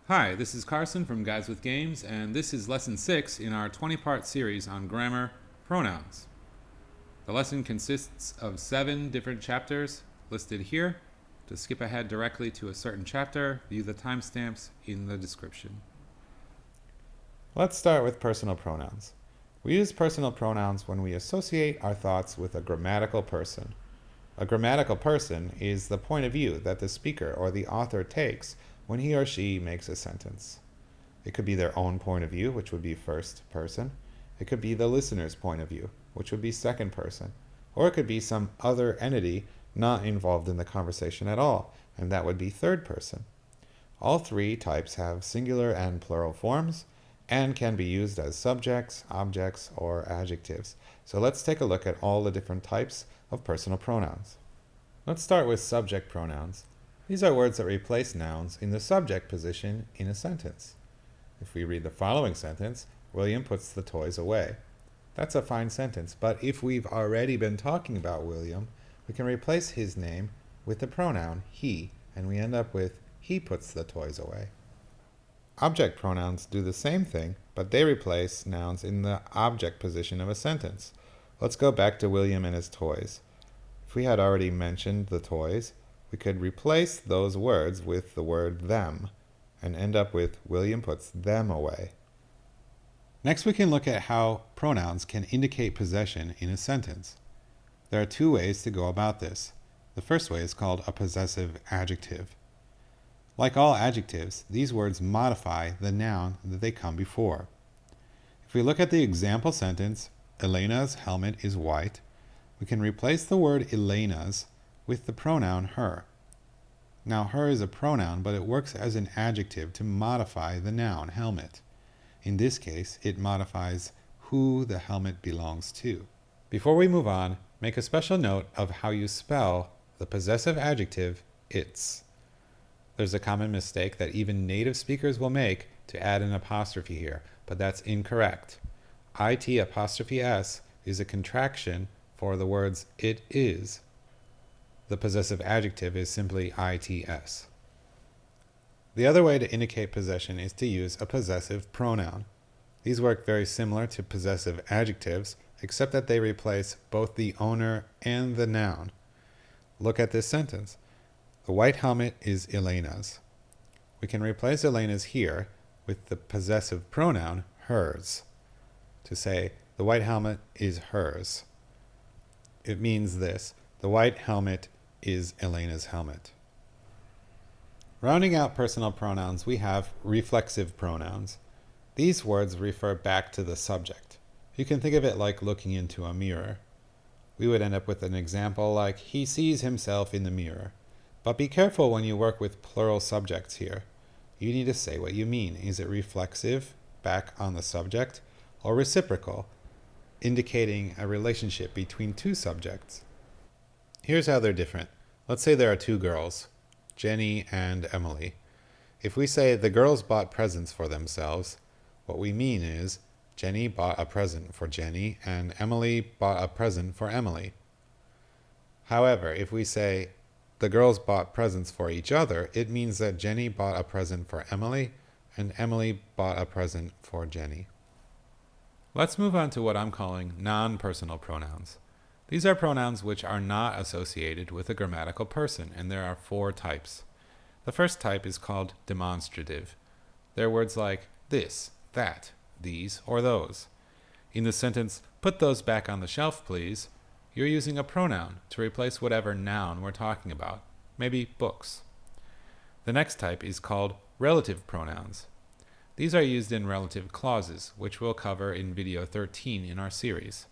Hi, this is Carson from Guys with Games, and this is Lesson 6 in our 20-part series on grammar pronouns. The lesson consists of 7 different chapters listed here. To skip ahead directly to a certain chapter, view the timestamps in the description. Let's start with personal pronouns. We use personal pronouns when we associate our thoughts with a grammatical person. A grammatical person is the point of view that the speaker or the author takes when he or she makes a sentence. It could be their own point of view, which would be first person. It could be the listener's point of view, which would be second person. Or it could be some other entity not involved in the conversation at all, and that would be third person. All 3 types have singular and plural forms and can be used as subjects, objects, or adjectives. So let's take a look at all the different types of personal pronouns. Let's start with subject pronouns. These are words that replace nouns in the subject position in a sentence. If we read the following sentence, William puts the toys away. That's a fine sentence, but if we've already been talking about William, we can replace his name with the pronoun he, and we end up with he puts the toys away. Object pronouns do the same thing, but they replace nouns in the object position of a sentence. Let's go back to William and his toys. If we had already mentioned the toys, we could replace those words with the word them and end up with William puts them away. Next, we can look at how pronouns can indicate possession in a sentence. There are 2 ways to go about this. The first way is called a possessive adjective. Like all adjectives, these words modify the noun that they come before. If we look at the example sentence, Elena's helmet is white, we can replace the word Elena's with the pronoun her. Now, her is a pronoun, but it works as an adjective to modify the noun helmet. In this case, it modifies who the helmet belongs to. Before we move on, make a special note of how you spell the possessive adjective its. There's a common mistake that even native speakers will make to add an apostrophe here, but that's incorrect. IT''s is a contraction for the words it is. The possessive adjective is simply its. The other way to indicate possession is to use a possessive pronoun. These work very similar to possessive adjectives, except that they replace both the owner and the noun. Look at this sentence. The white helmet is Elena's. We can replace Elena's here with the possessive pronoun hers to say the white helmet is hers. It means this: the white helmet is Elena's helmet. Rounding out personal pronouns, we have reflexive pronouns. These words refer back to the subject. You can think of it like looking into a mirror. We would end up with an example like, he sees himself in the mirror. But be careful when you work with plural subjects here. You need to say what you mean. Is it reflexive, back on the subject, or reciprocal, indicating a relationship between 2 subjects? Here's how they're different. Let's say there are 2 girls, Jenny and Emily. If we say the girls bought presents for themselves, what we mean is Jenny bought a present for Jenny and Emily bought a present for Emily. However, if we say the girls bought presents for each other, it means that Jenny bought a present for Emily and Emily bought a present for Jenny. Let's move on to what I'm calling non-personal pronouns. These are pronouns which are not associated with a grammatical person, and there are 4 types. The first type is called demonstrative. They're words like this, that, these, or those. In the sentence, put those back on the shelf, please, you're using a pronoun to replace whatever noun we're talking about, maybe books. The next type is called relative pronouns. These are used in relative clauses, which we'll cover in video 13 in our series.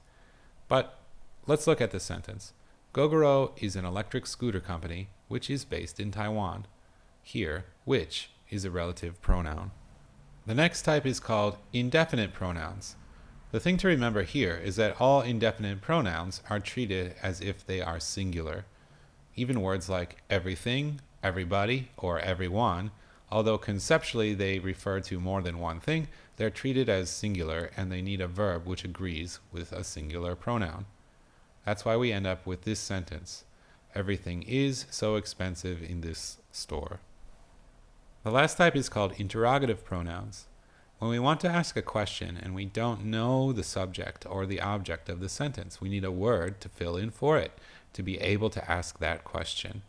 But let's look at this sentence. Gogoro is an electric scooter company which is based in Taiwan. Here, which is a relative pronoun. The next type is called indefinite pronouns. The thing to remember here is that all indefinite pronouns are treated as if they are singular. Even words like everything, everybody, or everyone, although conceptually they refer to more than one thing, they're treated as singular and they need a verb which agrees with a singular pronoun. That's why we end up with this sentence. Everything is so expensive in this store. The last type is called interrogative pronouns. When we want to ask a question and we don't know the subject or the object of the sentence, we need a word to fill in for it to be able to ask that question.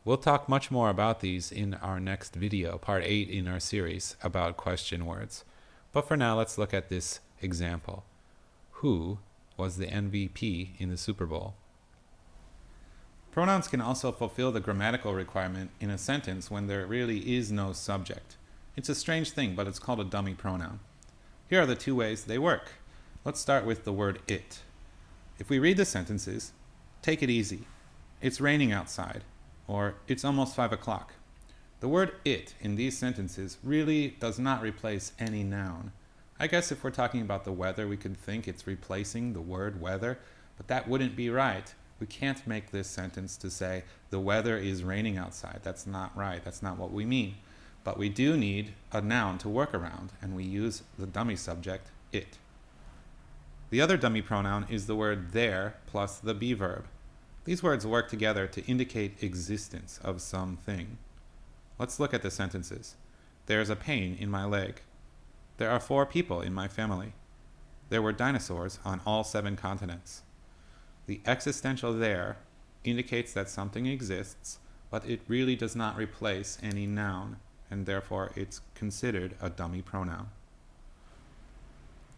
We'll talk much more about these in our next video, part 8 in our series about question words. But for now, let's look at this example. Who was the MVP in the Super Bowl? Pronouns can also fulfill the grammatical requirement in a sentence when there really is no subject. It's a strange thing, but it's called a dummy pronoun. Here are the two ways they work. Let's start with the word it. If we read the sentences, take it easy. It's raining outside, or it's almost 5 o'clock. The word it in these sentences really does not replace any noun. I guess if we're talking about the weather, we could think it's replacing the word weather, but that wouldn't be right. We can't make this sentence to say, the weather is raining outside. That's not right. That's not what we mean. But we do need a noun to work around, and we use the dummy subject, it. The other dummy pronoun is the word there plus the be verb. These words work together to indicate existence of something. Let's look at the sentences. There's a pain in my leg. There are 4 people in my family. There were dinosaurs on all 7 continents. The existential there indicates that something exists, but it really does not replace any noun, and therefore it's considered a dummy pronoun.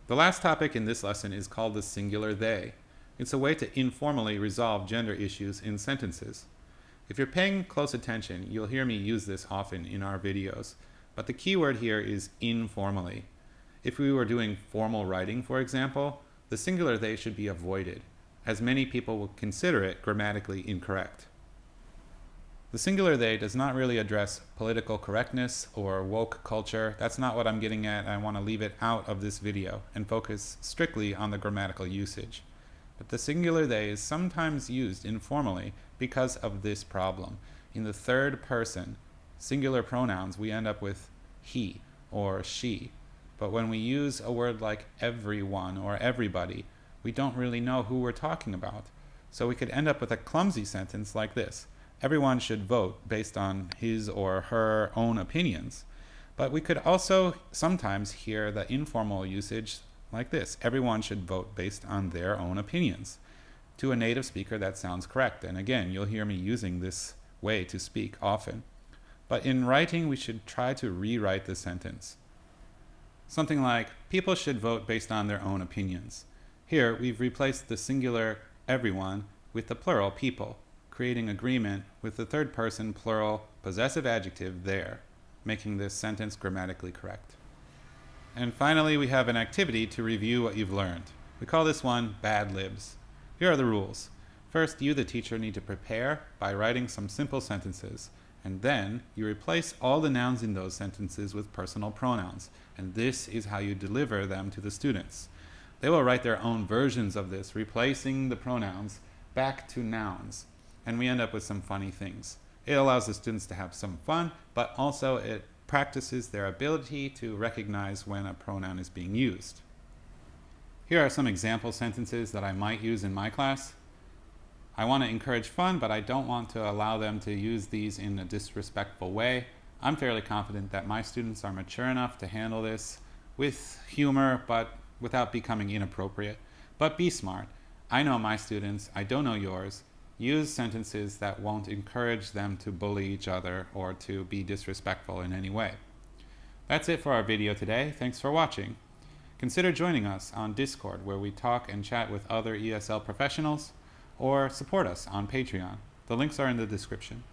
The last topic in this lesson is called the singular they. It's a way to informally resolve gender issues in sentences. If you're paying close attention, you'll hear me use this often in our videos, but the key word here is informally. If we were doing formal writing, for example, the singular they should be avoided, as many people will consider it grammatically incorrect. The singular they does not really address political correctness or woke culture. That's not what I'm getting at. I want to leave it out of this video and focus strictly on the grammatical usage. But the singular they is sometimes used informally because of this problem. In the third person, singular pronouns, we end up with he or she. But when we use a word like everyone or everybody, we don't really know who we're talking about. So we could end up with a clumsy sentence like this. Everyone should vote based on his or her own opinions. But we could also sometimes hear the informal usage like this. Everyone should vote based on their own opinions. To a native speaker, that sounds correct. And again, you'll hear me using this way to speak often. But in writing, we should try to rewrite the sentence. Something like, people should vote based on their own opinions. Here, we've replaced the singular everyone with the plural people, creating agreement with the third person plural possessive adjective there, making this sentence grammatically correct. And finally, we have an activity to review what you've learned. We call this one Bad Libs. Here are the rules. First, you, the teacher, need to prepare by writing some simple sentences, and then you replace all the nouns in those sentences with personal pronouns, and this is how you deliver them to the students. They will write their own versions of this, replacing the pronouns back to nouns, and we end up with some funny things. It allows the students to have some fun, but also it practices their ability to recognize when a pronoun is being used. Here are some example sentences that I might use in my class. I want to encourage fun, but I don't want to allow them to use these in a disrespectful way. I'm fairly confident that my students are mature enough to handle this with humor, but without becoming inappropriate. But be smart. I know my students, I don't know yours. Use sentences that won't encourage them to bully each other or to be disrespectful in any way. That's it for our video today. Thanks for watching. Consider joining us on Discord, where we talk and chat with other ESL professionals, or support us on Patreon. The links are in the description.